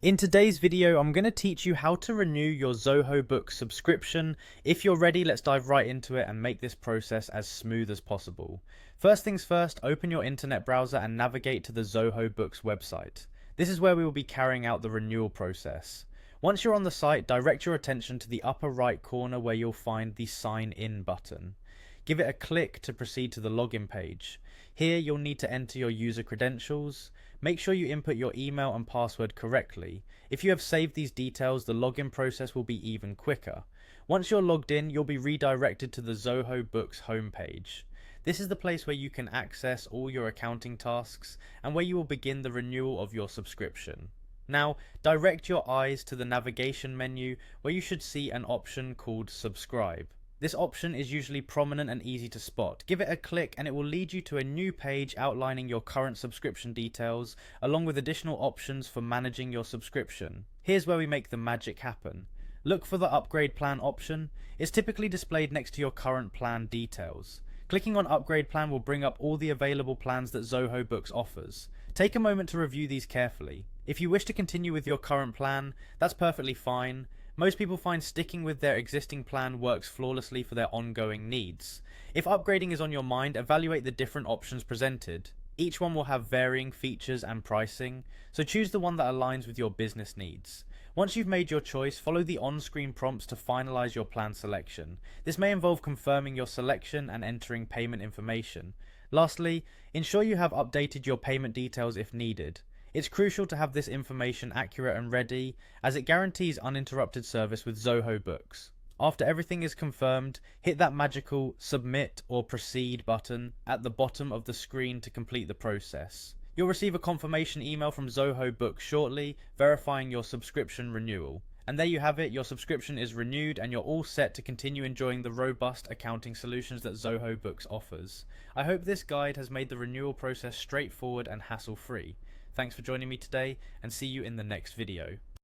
In today's video, I'm going to teach you how to renew your Zoho Books subscription. If you're ready, let's dive right into it and make this process as smooth as possible. First things first, open your internet browser and navigate to the Zoho Books website. This is where we will be carrying out the renewal process. Once you're on the site, direct your attention to the upper right corner where you'll find the Sign In button. Give it a click to proceed to the login page. Here you'll need to enter your user credentials. Make sure you input your email and password correctly. If you have saved these details, the login process will be even quicker. Once you're logged in, you'll be redirected to the Zoho Books homepage. This is the place where you can access all your accounting tasks and where you will begin the renewal of your subscription. Now, direct your eyes to the navigation menu where you should see an option called Subscribe. This option is usually prominent and easy to spot. Give it a click and it will lead you to a new page outlining your current subscription details, along with additional options for managing your subscription. Here's where we make the magic happen. Look for the upgrade plan option. It's typically displayed next to your current plan details. Clicking on upgrade plan will bring up all the available plans that Zoho Books offers. Take a moment to review these carefully. If you wish to continue with your current plan, that's perfectly fine. Most people find sticking with their existing plan works flawlessly for their ongoing needs. If upgrading is on your mind, evaluate the different options presented. Each one will have varying features and pricing, so choose the one that aligns with your business needs. Once you've made your choice, follow the on-screen prompts to finalize your plan selection. This may involve confirming your selection and entering payment information. Lastly, ensure you have updated your payment details if needed. It's crucial to have this information accurate and ready, as it guarantees uninterrupted service with Zoho Books. After everything is confirmed, hit that magical Submit or Proceed button at the bottom of the screen to complete the process. You'll receive a confirmation email from Zoho Books shortly, verifying your subscription renewal. And there you have it, your subscription is renewed and you're all set to continue enjoying the robust accounting solutions that Zoho Books offers. I hope this guide has made the renewal process straightforward and hassle-free. Thanks for joining me today, and see you in the next video.